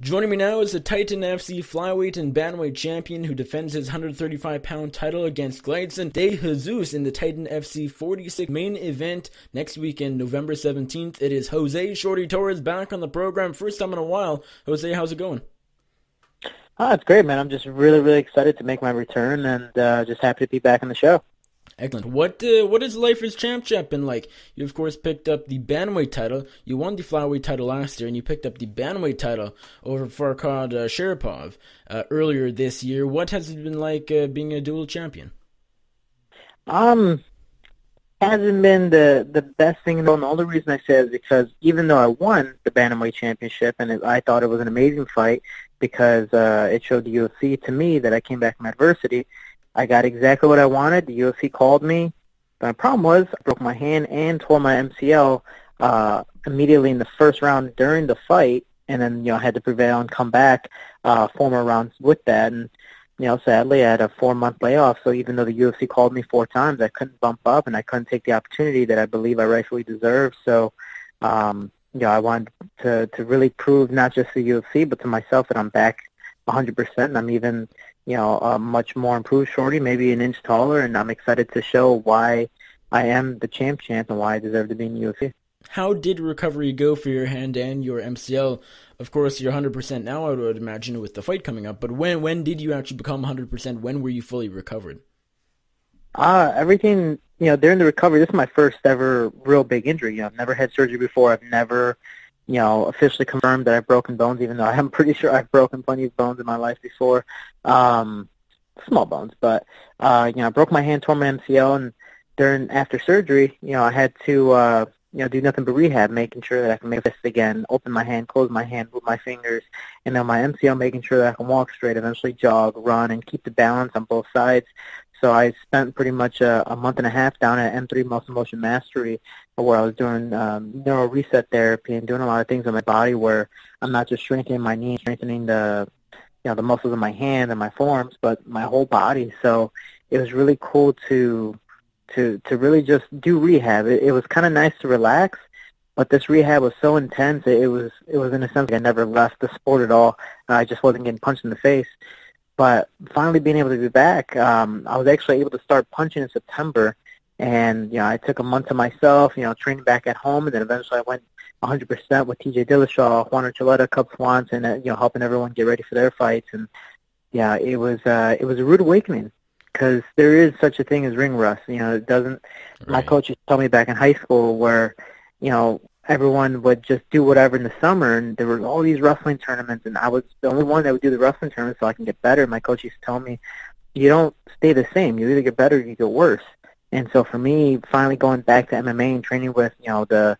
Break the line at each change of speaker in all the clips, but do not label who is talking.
Joining me now is the Titan FC flyweight and bantamweight champion who defends his 135-pound title against Gleidson DeJesus in the Titan FC 46 main event next weekend, November 17th. It is Jose Shorty Torres back on the program, first time in a while. Jose, how's it going?
It's great, man. I'm just really excited to make my return and just happy to be back on the show.
Excellent. What is life as champ been like? You, of course, picked up the bantamweight title. You won the flyweight title last year, and you picked up the bantamweight title over Farkhad Sharipov earlier this year. What has it been like being a dual champion?
Hasn't been the best thing in the world. And the only reason I say is because even though I won the bantamweight championship, and I thought it was an amazing fight because it showed the UFC to me that I came back from adversity, I got exactly what I wanted. The UFC called me. The problem was I broke my hand and tore my MCL immediately in the first round during the fight, and then I had to prevail and come back 4 more rounds with that. And sadly, I had a 4-month layoff. So even though the UFC called me 4 times, I couldn't bump up and I couldn't take the opportunity that I believe I rightfully deserved. So I wanted to really prove not just the UFC but to myself that I'm back 100%. And I'm even a much more improved Shorty, maybe an inch taller, and I'm excited to show why I am the champ and why I deserve to be in the UFC.
How did recovery go for your hand and your MCL? Of course, you're 100% now, I would imagine, with the fight coming up, but when did you actually become 100%? When were you fully recovered?
Everything, during the recovery, this is my first ever real big injury. I've never had surgery before. I've never officially confirmed that I've broken bones, even though I'm pretty sure I've broken plenty of bones in my life before. Small bones, but, I broke my hand, tore my MCL, and after surgery, I had to, do nothing but rehab, making sure that I can make this again, open my hand, close my hand, move my fingers, and then my MCL, making sure that I can walk straight, eventually jog, run, and keep the balance on both sides. So I spent pretty much a month and a half down at M3 Muscle Motion Mastery, where I was doing neural reset therapy and doing a lot of things in my body where I'm not just strengthening my knee, strengthening the muscles in my hand and my forearms, but my whole body. So it was really cool to really just do rehab. It was kind of nice to relax, but this rehab was so intense. It was in a sense like I never left the sport at all. I just wasn't getting punched in the face. But finally being able to be back, I was actually able to start punching in September. And, I took a month to myself, training back at home. And then eventually I went 100% with TJ Dillashaw, Juan Archuleta, Cub Swanson, helping everyone get ready for their fights. And, it was a rude awakening because there is such a thing as ring rust. It doesn't – My coach used to tell me back in high school where, everyone would just do whatever in the summer, and there were all these wrestling tournaments, and I was the only one that would do the wrestling tournaments so I can get better. My coach used to tell me, you don't stay the same. You either get better or you get worse. And so for me, finally going back to MMA and training with, the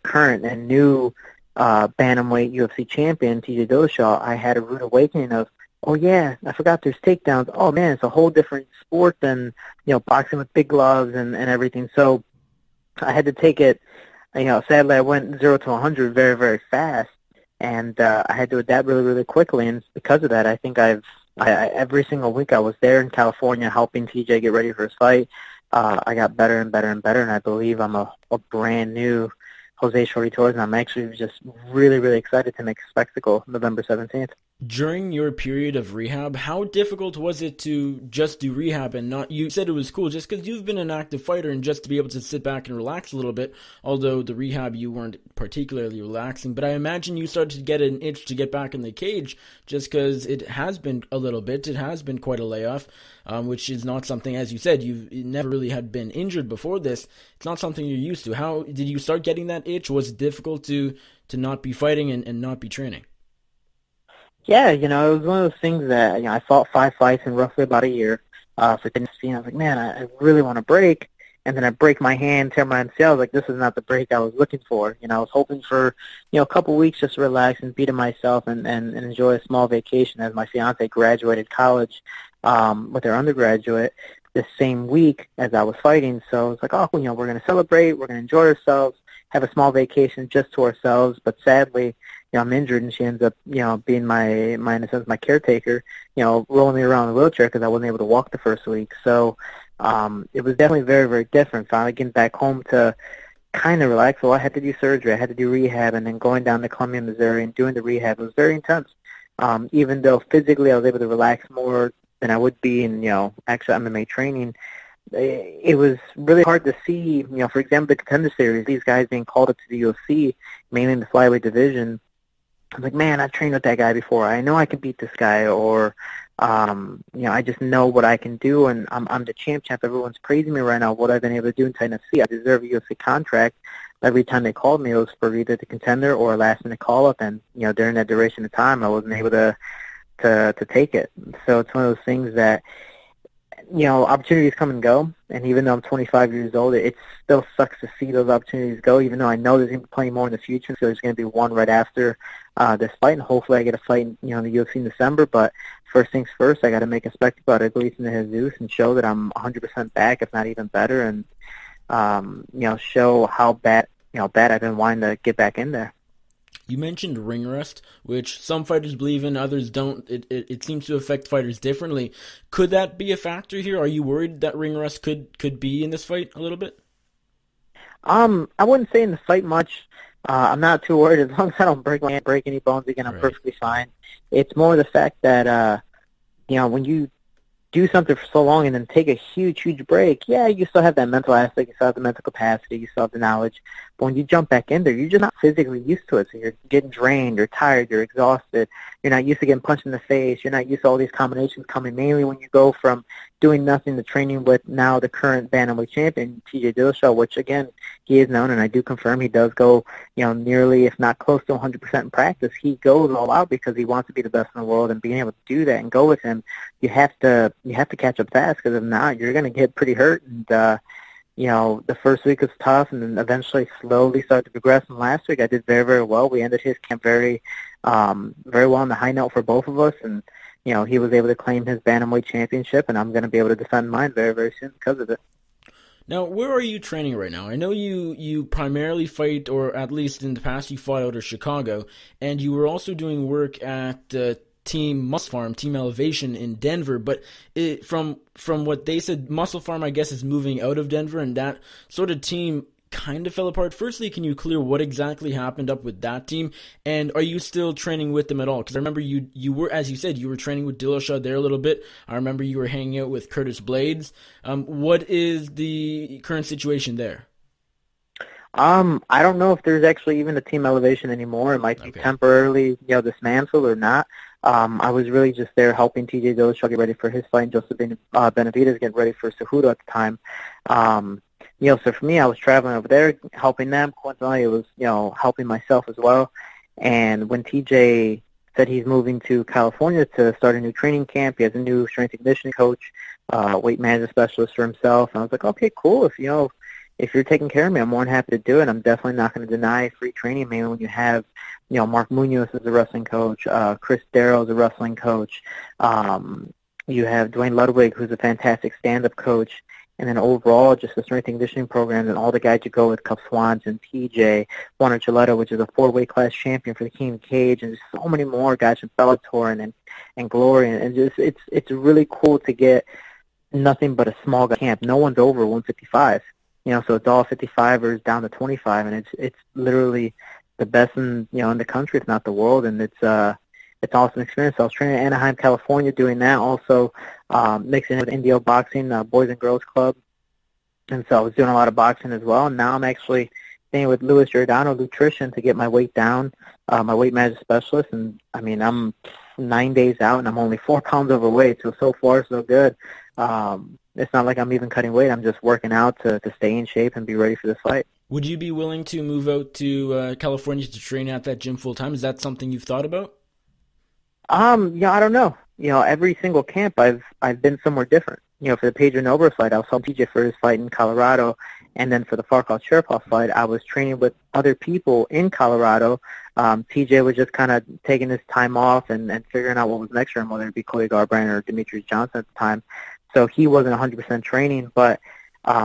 current and new bantamweight UFC champion, TJ Dillashaw, I had a rude awakening of, oh, yeah, I forgot there's takedowns. Oh, man, it's a whole different sport than, boxing with big gloves and everything. So I had to take it. Sadly, I went 0 to 100 very fast, and I had to adapt really quickly. And because of that, I think every single week I was there in California helping TJ get ready for his fight. I got better and better, and I believe I'm a brand new Jose Shorty Torres, and I'm actually just really excited to make a spectacle November 17th.
During your period of rehab, how difficult was it to just do rehab and not, you said it was cool just because you've been an active fighter and just to be able to sit back and relax a little bit, although the rehab you weren't particularly relaxing, but I imagine you started to get an itch to get back in the cage just because it has been a little bit, it has been quite a layoff, which is not something, as you said, you never really had been injured before this. It's not something you're used to. How did you start getting that itch? Was it difficult to not be fighting and not be training?
Yeah, it was one of those things that, I fought 5 fights in roughly about a year for Tennessee, and I was like, man, I really want to break. And then I break my hand, tear my MCL. I was like, this is not the break I was looking for. I was hoping for, a couple weeks just to relax and be to myself and enjoy a small vacation as my fiance graduated college with her undergraduate the same week as I was fighting. So it's like, oh, we're going to celebrate, we're going to enjoy ourselves, have a small vacation just to ourselves. But sadly, I'm injured, and she ends up, being my in a sense, my caretaker, rolling me around in the wheelchair because I wasn't able to walk the first week. So it was definitely very different. Finally getting back home to kind of relaxed. Well, I had to do surgery, I had to do rehab, and then going down to Columbia, Missouri, and doing the rehab was very intense. Even though physically I was able to relax more than I would be in, actual MMA training, it was really hard to see, for example, the Contender series, these guys being called up to the UFC, mainly in the flyweight division. I was like, man, I've trained with that guy before. I know I can beat this guy, or, I just know what I can do, and I'm the champ. Everyone's praising me right now, what I've been able to do in Tennessee. I deserve a UFC contract. Every time they called me, it was for either the Contender or a last-minute call-up, and, during that duration of time, I wasn't able to take it. So it's one of those things that, opportunities come and go, and even though I'm 25 years old, it still sucks to see those opportunities go, even though I know there's going to be plenty more in the future, so there's going to be one right after this fight, and hopefully I get a fight in, the UFC in December, but first things first, I got to make a spectacle out of Gleidson DeJesus and show that I'm 100% back, if not even better, and, show how bad I've been wanting to get back in there.
You mentioned ring rust, which some fighters believe in, others don't. It seems to affect fighters differently. Could that be a factor here? Are you worried that ring rust could be in this fight a little bit?
I wouldn't say in the fight much. I'm not too worried. As long as I don't break any bones again, I'm perfectly fine. It's more the fact that, when you do something for so long and then take a huge break, yeah, you still have that mental aspect, you still have the mental capacity, you still have the knowledge. But when you jump back in there, you're just not physically used to it. So you're getting drained, you're tired, you're exhausted. You're not used to getting punched in the face. You're not used to all these combinations coming, mainly when you go from doing nothing to training with now the current bantamweight champion, TJ Dillashaw, which, again, he is known, and I do confirm he does go, nearly, if not close to 100% in practice. He goes all out because he wants to be the best in the world, and being able to do that and go with him, you have to catch up fast, because if not, you're going to get pretty hurt. And, the first week was tough, and then eventually slowly started to progress. And last week I did very, very well. We ended his camp very well on the high note for both of us, and, he was able to claim his bantamweight championship, and I'm going to be able to defend mine very, very soon because of it.
Now, where are you training right now? I know you primarily fight, or at least in the past you fought out of Chicago, and you were also doing work at Team Muscle Farm, Team Elevation in Denver, but from what they said, Muscle Farm, I guess, is moving out of Denver, and that sort of team kind of fell apart. Firstly, can you clear what exactly happened up with that team, and are you still training with them at all? Because I remember you were, as you said, you were training with Dillashaw there a little bit. I remember you were hanging out with Curtis Blades. What is the current situation there?
I don't know if there's actually even a Team Elevation anymore. It might be temporarily, dismantled or not. I was really just there helping TJ Dillashaw get ready for his fight, and Joseph Benavidez get ready for Cejudo at the time. So for me, I was traveling over there, helping them. Coincidentally, it was, helping myself as well. And when TJ said he's moving to California to start a new training camp, he has a new strength and conditioning coach, weight management specialist for himself. And I was like, okay, cool. If you're taking care of me, I'm more than happy to do it. I'm definitely not going to deny free training, mainly when you have, Mark Munoz as a wrestling coach, Chris Darrow as a wrestling coach. You have Dwayne Ludwig, who's a fantastic stand-up coach. And then overall, just the strength and conditioning program and all the guys you go with, Cuff Swanson, TJ, Juan Archuleta, which is a 4-weight class champion for the King of Cage, and just so many more guys from Bellator and Glory. And just it's really cool to get nothing but a small guy camp. No one's over 155. So it's all 55ers down to 25, and it's literally the best in the country, if not the world, and it's an awesome experience. So I was training in Anaheim, California, doing that. Also mixing it with Indio Boxing, Boys and Girls Club, and so I was doing a lot of boxing as well. And now I'm actually staying with Luis Giordano Nutrition to get my weight down, my weight management specialist. And I mean, I'm 9 days out, and I'm only 4 pounds overweight. So far, so good. It's not like I'm even cutting weight. I'm just working out to stay in shape and be ready for this fight.
Would you be willing to move out to California to train at that gym full time? Is that something you've thought about?
I don't know. Every single camp I've been somewhere different. For the Pedro Nobro fight, I was helping TJ for his fight in Colorado, and then for the Farkal Sharipov fight, I was training with other people in Colorado. TJ was just kind of taking his time off and figuring out what was next for him, whether it be Cody Garbrandt or Demetrius Johnson at the time. So he wasn't 100% training, but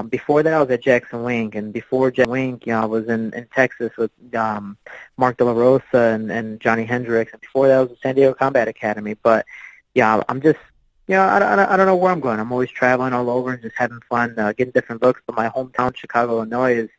before that I was at Jackson Wink, and before Jackson Wink, I was in Texas with Mark De La Rosa and Johnny Hendricks, and before that I was at San Diego Combat Academy. But yeah, I'm just, I don't know where I'm going. I'm always traveling all over and just having fun, getting different looks. But my hometown, Chicago, Illinois, is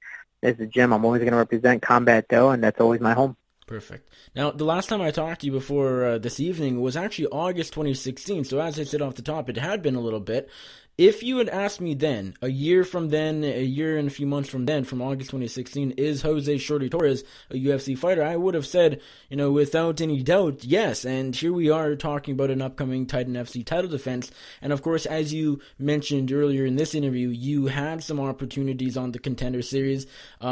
is the gym. I'm always going to represent Combat Dough, and that's always my home.
Perfect. Now, the last time I talked to you before this evening was actually August 2016, so as I said off the top, it had been a little bit. If you had asked me then, a year from then, a year and a few months from then, from August 2016, is Jose Shorty Torres a UFC fighter? I would have said, without any doubt, yes. And here we are talking about an upcoming Titan FC title defense. And of course, as you mentioned earlier in this interview, you had some opportunities on the Contender series,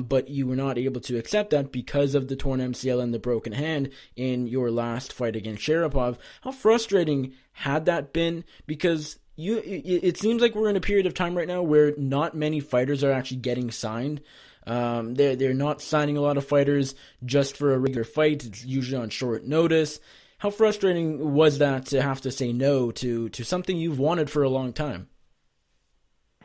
but you were not able to accept that because of the torn MCL and the broken hand in your last fight against Sharapov. How frustrating had that been? Because it seems like we're in a period of time right now where not many fighters are actually getting signed. They're not signing a lot of fighters just for a regular fight. It's usually on short notice. How frustrating was that to have to say no to something you've wanted for a long time?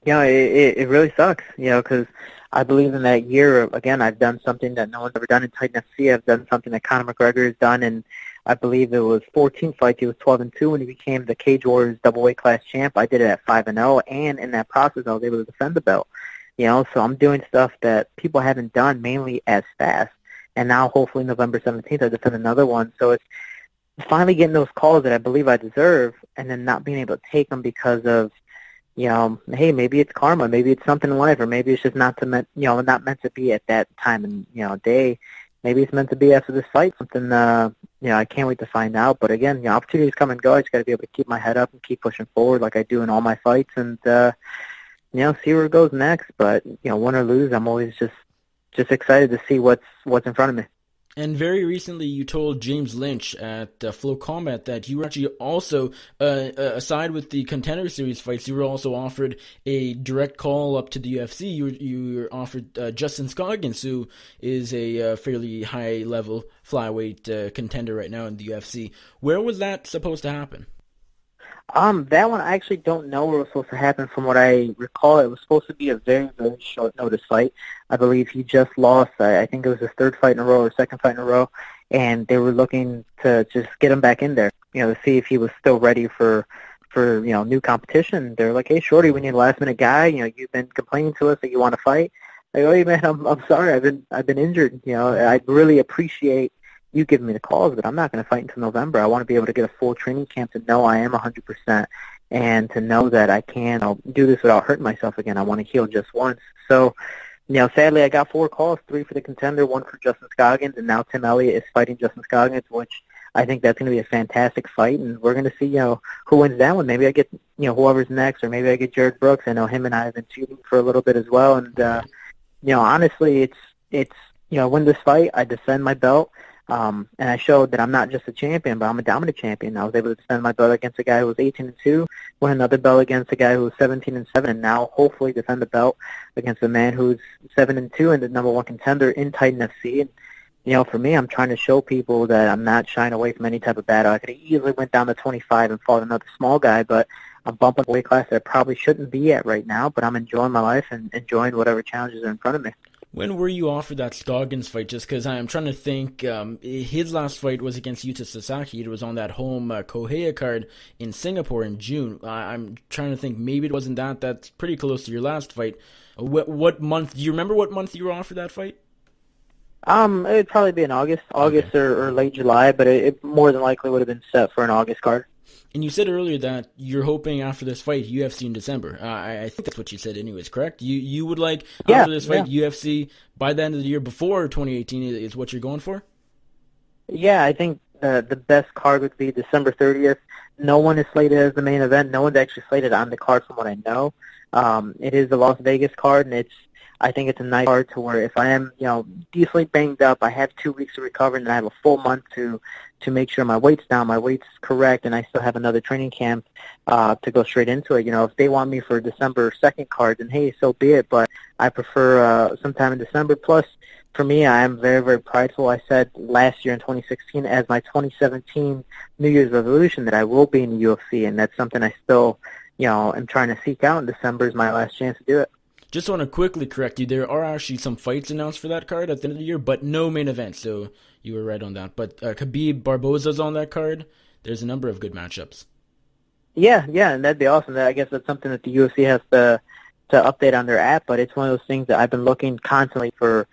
Yeah, it really sucks, because I believe in that year. Again, I've done something that no one's ever done in Titan FC. I've done something that Conor McGregor has done, and I believe it was 14 fights. He was 12-2 when he became the Cage Warriors double-weight class champ. I did it at 5-0, and in that process, I was able to defend the belt. So I'm doing stuff that people haven't done, mainly as fast. And now, hopefully, November 17th, I defend another one. So it's finally getting those calls that I believe I deserve, and then not being able to take them because of, hey, maybe it's karma, maybe it's something in life, or maybe it's just not meant to be at that time and day. Maybe it's meant to be after this fight, something, I can't wait to find out. But again, opportunities come and go. I just got to be able to keep my head up and keep pushing forward like I do in all my fights and, see where it goes next. But, win or lose, I'm always just excited to see what's in front of me.
And very recently, you told James Lynch at Flow Combat that you were actually also, aside with the Contender Series fights, you were also offered a direct call up to the UFC. You were offered Justin Scoggins, who is a fairly high-level flyweight contender right now in the UFC. Where was that supposed to happen?
That one I actually don't know where it was supposed to happen. From what I recall, it was supposed to be a very, very short notice fight. I believe he just lost, I think it was his third fight in a row or second fight in a row, and they were looking to just get him back in there, to see if he was still ready for new competition. They're like, hey, Shorty, we need a last-minute guy. You've been complaining to us that you want to fight. Like, oh, hey, man, I'm sorry, I've been injured. I really appreciate you giving me the calls, but I'm not going to fight until November. I want to be able to get a full training camp to know I am 100% and to know that I can do this without hurting myself again. I want to heal just once. So, sadly, I got 4 calls, 3 for the Contender, 1 for Justin Scoggins, and now Tim Elliott is fighting Justin Scoggins, which I think that's going to be a fantastic fight, and we're going to see, who wins that one. Maybe I get, whoever's next, or maybe I get Jared Brooks. I know him and I have been feuding for a little bit as well, and, honestly, it's win this fight, I defend my belt. And I showed that I'm not just a champion, but I'm a dominant champion. I was able to defend my belt against a guy who was 18-2, win another belt against a guy who was 17-7, and now hopefully defend the belt against a man who's 7-2 and the number 1 contender in Titan FC. And, for me, I'm trying to show people that I'm not shying away from any type of battle. I could have easily went down to 25 and fought another small guy, but I'm bumping a weight class that I probably shouldn't be at right now, but I'm enjoying my life and enjoying whatever challenges are in front of me.
When were you offered that Scoggins fight? Just because I'm trying to think, his last fight was against Yuta Sasaki. It was on that home Kohei card in Singapore in June. I'm trying to think, maybe it wasn't that. That's pretty close to your last fight. What month? Do you remember what month you were offered that fight?
It'd probably be in August
Okay.
or late July, but it more than likely would have been set for an August card.
And you said earlier that you're hoping after this fight, UFC in December. I think that's what you said anyways, correct? You would like, after this fight, UFC by the end of the year before 2018 is what you're going for?
Yeah, I think the best card would be December 30th. No one is slated as the main event. No one's actually slated on the card from what I know. It is the Las Vegas card, and I think it's a nice card to where if I am, decently banged up, I have 2 weeks to recover, and then I have a full month to make sure my weight's down, my weight's correct, and I still have another training camp to go straight into it. If they want me for December 2nd card, then hey, so be it. But I prefer sometime in December. Plus, for me, I am very, very prideful. I said last year in 2016 as my 2017 New Year's resolution that I will be in the UFC, and that's something I still, am trying to seek out. And December is my last chance to do it.
Just want to quickly correct you. There are actually some fights announced for that card at the end of the year, but no main event, so you were right on that. But Khabib Barboza's on that card. There's a number of good matchups.
Yeah, and that'd be awesome. I guess that's something that the UFC has to, update on their app, but it's one of those things that I've been looking constantly for,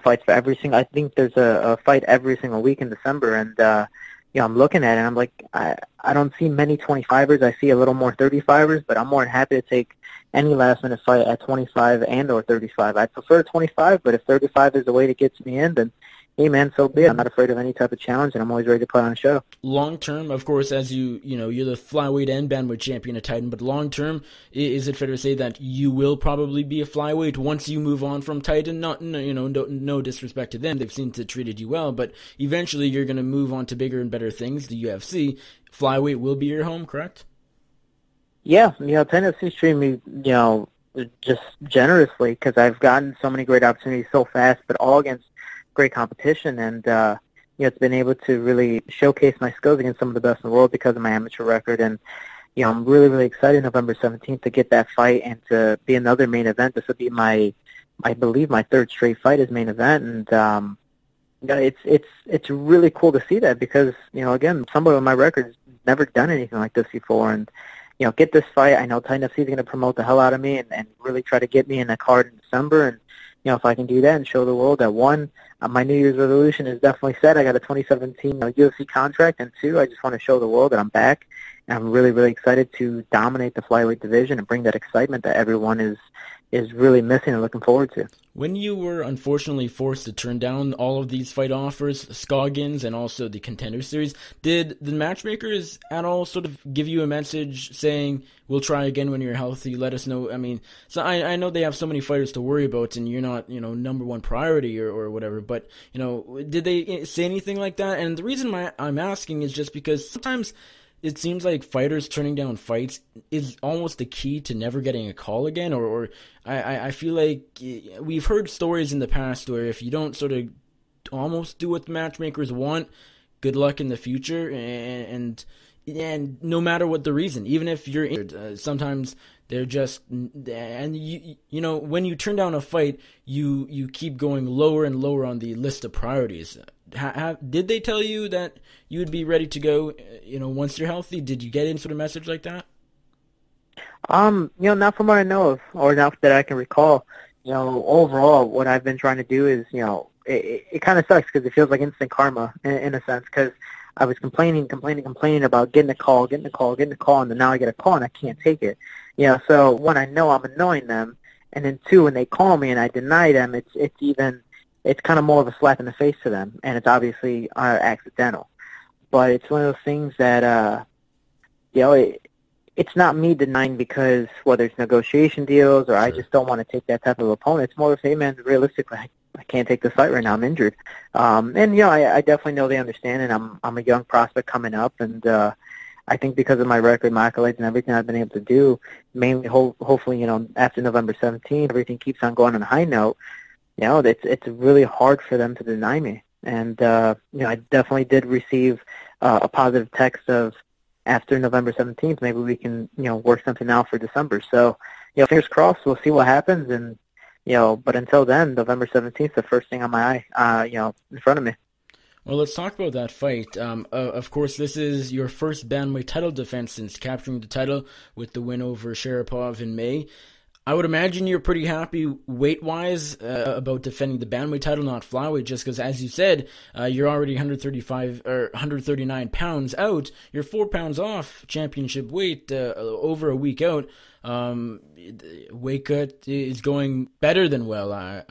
fights for every single. I think there's a fight every single week in December, and I'm looking at it, and I'm like, I don't see many 25ers. I see a little more 35ers, but I'm more than happy to take any last-minute fight at 25 and or 35. I prefer 25, but if 35 is the way to get me in, then hey, man, so be it. I'm not afraid of any type of challenge, and I'm always ready to put on a show.
Long term, of course, as you're the flyweight and bantamweight champion at Titan, but long term, is it fair to say that you will probably be a flyweight once you move on from Titan? No disrespect to them, they've seemed to treated you well, but eventually you're going to move on to bigger and better things, the UFC. Flyweight will be your home, correct?
Yeah, Tennessee's treating me, just generously, because I've gotten so many great opportunities so fast, but all against great competition, and it's been able to really showcase my skills against some of the best in the world because of my amateur record. And I'm really, really excited November 17th to get that fight and to be another main event. This will be I believe my third straight fight as main event, and it's really cool to see that because again, somebody on my record has never done anything like this before, and get this fight. I know Titan FC is going to promote the hell out of me and really try to get me in the card in December. And if I can do that and show the world that, one, my New Year's resolution is definitely set. I got a 2017 UFC contract, and two, I just want to show the world that I'm back. And I'm really, really excited to dominate the flyweight division and bring that excitement that everyone is really missing and looking forward to.
When you were unfortunately forced to turn down all of these fight offers, Scoggins and also the Contender series, did the matchmakers at all sort of give you a message saying, we'll try again when you're healthy, let us know? I mean, so I know they have so many fighters to worry about and you're not, number one priority or whatever, but, did they say anything like that? And the reason I'm asking is just because sometimes it seems like fighters turning down fights is almost the key to never getting a call again, or I feel like we've heard stories in the past where if you don't sort of almost do what the matchmakers want, good luck in the future, and no matter what the reason, even if you're injured, sometimes they're just, and when you turn down a fight, you keep going lower and lower on the list of priorities. Did they tell you that you would be ready to go, once you're healthy? Did you get any sort of message like that?
Not from what I know of, or not that I can recall. Overall, what I've been trying to do is, it kind of sucks because it feels like instant karma in a sense, because I was complaining about getting a call, and then now I get a call and I can't take it. So one, I know I'm annoying them, and then two, when they call me and I deny them, it's kind of more of a slap in the face to them, and it's obviously accidental. But it's one of those things that, it's not me denying because whether it's negotiation deals or I just don't want to take that type of opponent. It's more of, hey, man, realistically, I can't take this fight right now. I'm injured. I definitely know they understand, and I'm a young prospect coming up, and I think because of my record, my accolades, and everything I've been able to do, mainly hopefully, after November 17th, everything keeps on going on a high note. It's really hard for them to deny me. And, I definitely did receive a positive text of, after November 17th, maybe we can, work something out for December. So, fingers crossed, we'll see what happens. And, but until then, November 17th, the first thing on my eye, in front of me.
Well, let's talk about that fight. Of course, this is your first bantamweight title defense since capturing the title with the win over Sharapov in May. I would imagine you're pretty happy weight-wise about defending the bantamweight title, not flyweight, just because, as you said, you're already 139 pounds out. You're 4 pounds off championship weight over a week out. Weight cut is going better than well,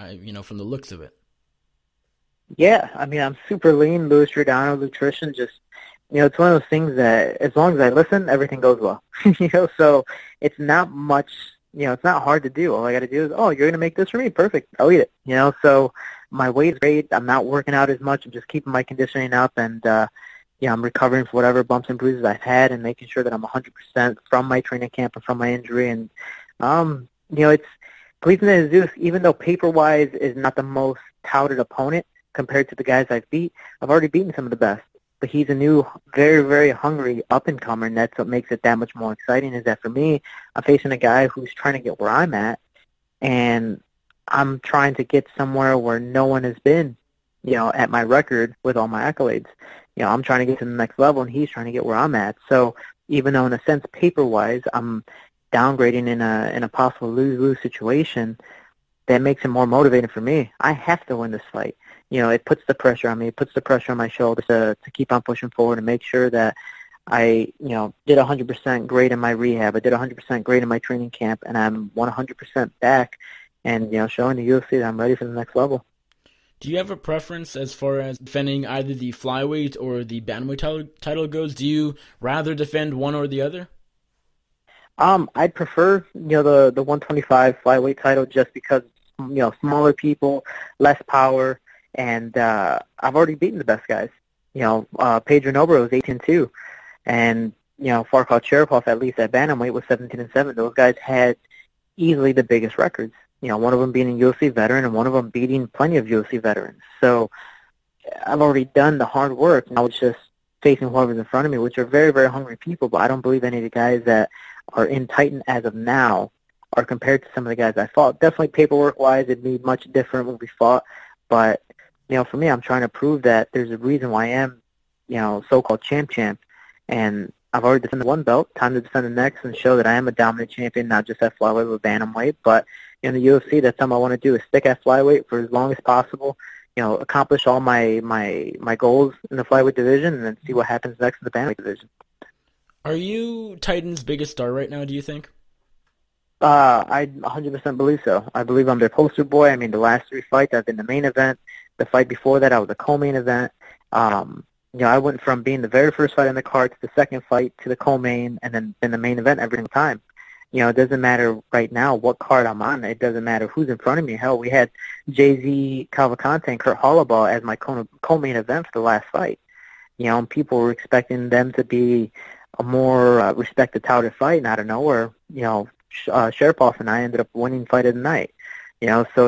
from the looks of it.
Yeah, I'm super lean. Louis Giordano nutrition, just, it's one of those things that as long as I listen, everything goes well. So it's not much. It's not hard to do. All I got to do is, you're going to make this for me? Perfect. I'll eat it. So my weight's great. I'm not working out as much. I'm just keeping my conditioning up, and, I'm recovering for whatever bumps and bruises I've had and making sure that I'm 100% from my training camp and from my injury. And, it's Gleidson DeJesus, even though paper-wise is not the most touted opponent compared to the guys I've beat, I've already beaten some of the best. But he's a new, very, very hungry up-and-comer, and that's what makes it that much more exciting, is that for me, I'm facing a guy who's trying to get where I'm at, and I'm trying to get somewhere where no one has been, at my record with all my accolades. I'm trying to get to the next level, and he's trying to get where I'm at. So even though, in a sense, paper-wise, I'm downgrading in a possible lose-lose situation, that makes it more motivating for me. I have to win this fight. It puts the pressure on me. It puts the pressure on my shoulders to keep on pushing forward and make sure that I, did 100% great in my rehab. I did 100% great in my training camp, and I'm 100% back and, showing the UFC that I'm ready for the next level.
Do you have a preference as far as defending either the flyweight or the bantamweight title goes? Do you rather defend one or the other?
I'd prefer, the 125 flyweight title just because, smaller people, less power, and I've already beaten the best guys. Pedro Nobro was 18-2, and, Farkal Sharipov, at least at bantamweight, was 17-7. Those guys had easily the biggest records. One of them being a UFC veteran and one of them beating plenty of UFC veterans. So I've already done the hard work. Now it's just facing whoever's in front of me, which are very, very hungry people, but I don't believe any of the guys that are in Titan as of now are compared to some of the guys I fought. Definitely paperwork-wise, it'd be much different when we fought, but, for me, I'm trying to prove that there's a reason why I am, so-called champ, and I've already defended one belt, time to defend the next and show that I am a dominant champion, not just at flyweight but bantamweight, but in the UFC, that's something I want to do, is stick at flyweight for as long as possible, accomplish all my goals in the flyweight division, and then see what happens next in the bantamweight division.
Are you Titan's biggest star right now, do you think?
I 100% believe so. I believe I'm their poster boy. I mean, the last 3 fights, I've been the main event. The fight before that, I was a co-main event. I went from being the very first fight on the card to the second fight to the co-main and then the main event every single time. It doesn't matter right now what card I'm on. It doesn't matter who's in front of me. Hell, we had Jose Cavalcante and Kurt Holloway as my co-main event for the last fight. And people were expecting them to be a more respected, touted fight, and out of nowhere, Sharipov and I ended up winning fight of the night. So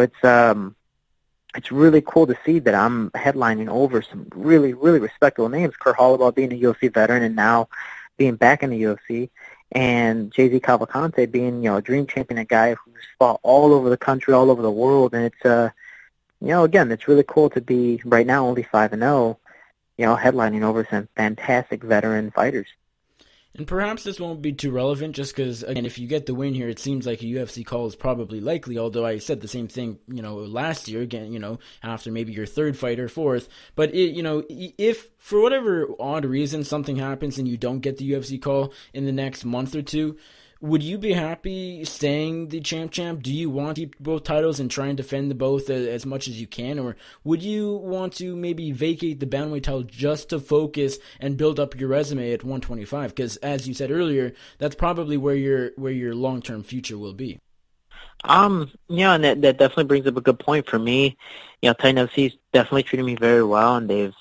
it's really cool to see that I'm headlining over some really, really respectable names. Kurt Holloway being a UFC veteran and now being back in the UFC, and Jose Cavalcante being, a dream champion, a guy who's fought all over the country, all over the world, and it's, again, it's really cool to be right now only 5-0, headlining over some fantastic veteran fighters.
And perhaps this won't be too relevant just because, again, if you get the win here, it seems like a UFC call is probably likely, although I said the same thing, last year, again, after maybe your third fight or fourth. But, if for whatever odd reason something happens and you don't get the UFC call in the next month or two, would you be happy staying the champ? Do you want to keep both titles and try and defend both as much as you can? Or would you want to maybe vacate the bantamweight title just to focus and build up your resume at 125? Because as you said earlier, that's probably where your long-term future will be.
And that definitely brings up a good point for me. Titan FC's definitely treated me very well, and they've,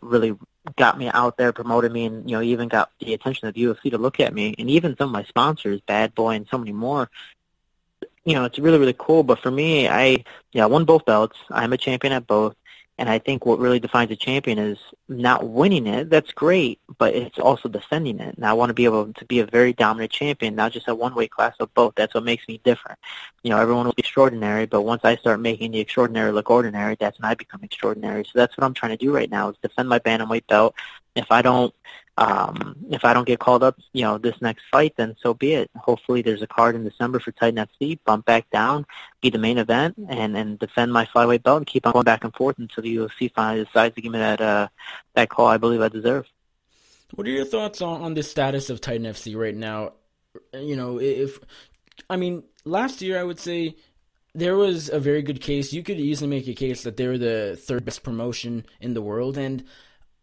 really got me out there, promoted me, and, even got the attention of the UFC to look at me, and even some of my sponsors, Bad Boy and so many more. It's really, really cool, but for me, I won both belts. I'm a champion at both, and I think what really defines a champion is not winning it. That's great, but it's also defending it. And I want to be able to be a very dominant champion, not just at one weight class, but both. That's what makes me different. Everyone will be extraordinary, but once I start making the extraordinary look ordinary, that's when I become extraordinary. So that's what I'm trying to do right now, is defend my bantamweight belt. If I don't get called up, this next fight, then so be it. Hopefully there's a card in December for Titan FC, bump back down, be the main event, and defend my flyweight belt and keep on going back and forth until the UFC finally decides to give me that call I believe I deserve.
What are your thoughts on the status of Titan FC right now? Last year I would say there was a very good case. You could easily make a case that they were the third best promotion in the world, and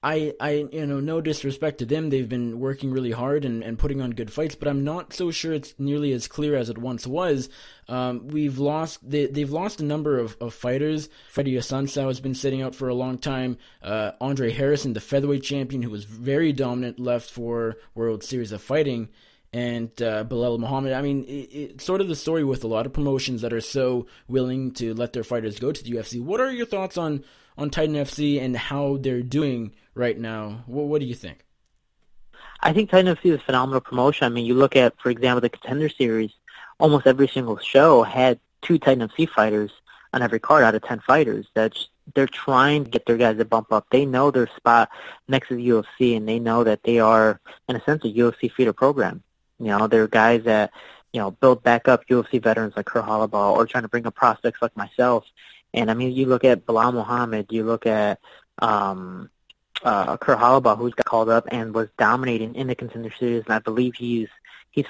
I no disrespect to them. They've been working really hard and putting on good fights, but I'm not so sure it's nearly as clear as it once was. They've lost a number of fighters. Freddie Assunção has been sitting out for a long time. Andre Harrison, the featherweight champion, who was very dominant, left for World Series of Fighting. And Belal Muhammad. It's sort of the story with a lot of promotions that are so willing to let their fighters go to the UFC. What are your thoughts on Titan FC and how they're doing right now? What do you think?
I think Titan FC is a phenomenal promotion. You look at, for example, the Contender series, almost every single show had 2 Titan FC fighters on every card out of 10 fighters. They're trying to get their guys to bump up. They know their spot next to the UFC, and they know that they are, in a sense, a UFC feeder program. They're guys that, build back up UFC veterans like Kurt Holobaugh, or trying to bring up prospects like myself. And I mean, you look at Bilal Muhammad, you look at Kurt Holobaugh, who's got called up and was dominating in the Contender Series, and I believe he's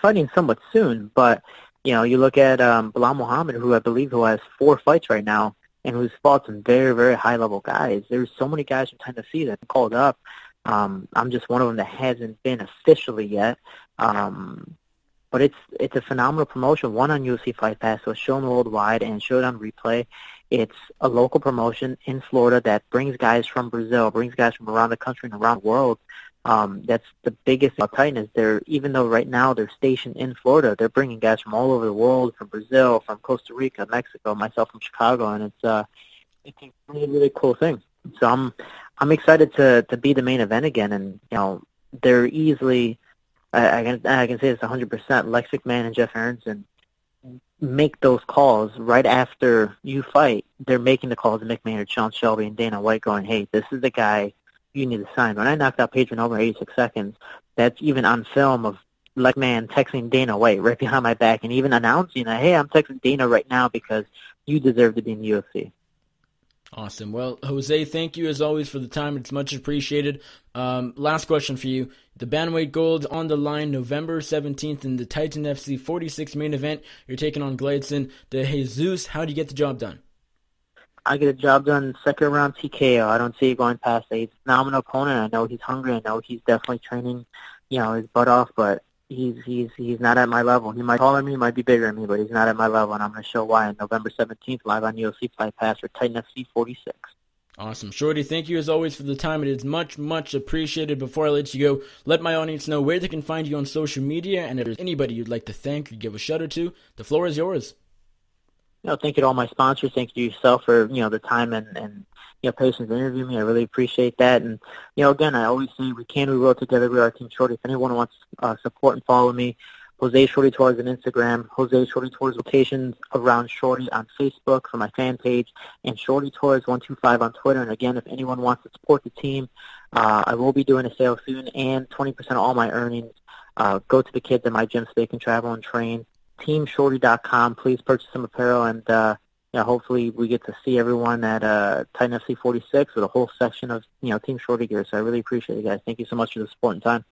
fighting somewhat soon. But you look at Bilal Muhammad, who I believe who has 4 fights right now, and who's fought some very, very high-level guys. There's so many guys from Tennessee that have called up. I'm just one of them that hasn't been officially yet. But it's a phenomenal promotion, one on UFC Fight Pass, so it's shown worldwide and showed on replay. It's a local promotion in Florida that brings guys from Brazil, brings guys from around the country and around the world. That's the biggest thing about Titan is even though right now they're stationed in Florida, they're bringing guys from all over the world, from Brazil, from Costa Rica, Mexico, myself from Chicago, and it's a really, really cool thing. So I'm excited to be the main event again, and they're easily, I can say this 100%. Lex McMahon and Jeff Aronson make those calls right after you fight. They're making the calls to McMahon or Sean Shelby and Dana White, going, "Hey, this is the guy you need to sign." When I knocked out Patron over 86 seconds, that's even on film of Lex McMahon texting Dana White right behind my back, and even announcing that, "Hey, I'm texting Dana right now because you deserve to be in the UFC."
Awesome. Well, Jose, thank you as always for the time. It's much appreciated. Last question for you. The bantamweight gold on the line November 17th in the Titan FC 46 main event. You're taking on Gleidson DeJesus. How do you get the job done?
I get the job done second round TKO. I don't see it going past that. He's a phenomenal opponent. I know he's hungry. I know he's definitely training, his butt off, but he's not at my level. He might be taller than me, he might be bigger than me, but he's not at my level, and I'm going to show why on November 17th live on UFC Fight Pass for Titan FC 46.
Awesome. Shorty, thank you as always for the time. It is much, much appreciated. Before I let you go, let my audience know where they can find you on social media, and if there's anybody you'd like to thank or give a shout out to, the floor is yours.
Thank you to all my sponsors. Thank you to yourself for, the time and patience to interview me. I really appreciate that. And, again, I always say we roll together. We are Team Shorty. If anyone wants support and follow me, Jose Shorty Torres on Instagram, Jose Shorty Torres locations around Shorty on Facebook for my fan page, and Shorty Torres 125 on Twitter. And again, if anyone wants to support the team, I will be doing a sale soon, and 20% of all my earnings go to the kids at my gym so they can travel and train. TeamShorty.com. Please purchase some apparel, and hopefully we get to see everyone at Titan FC 46 with a whole section of Team Shorty gear. So I really appreciate it, guys. Thank you so much for the support and time.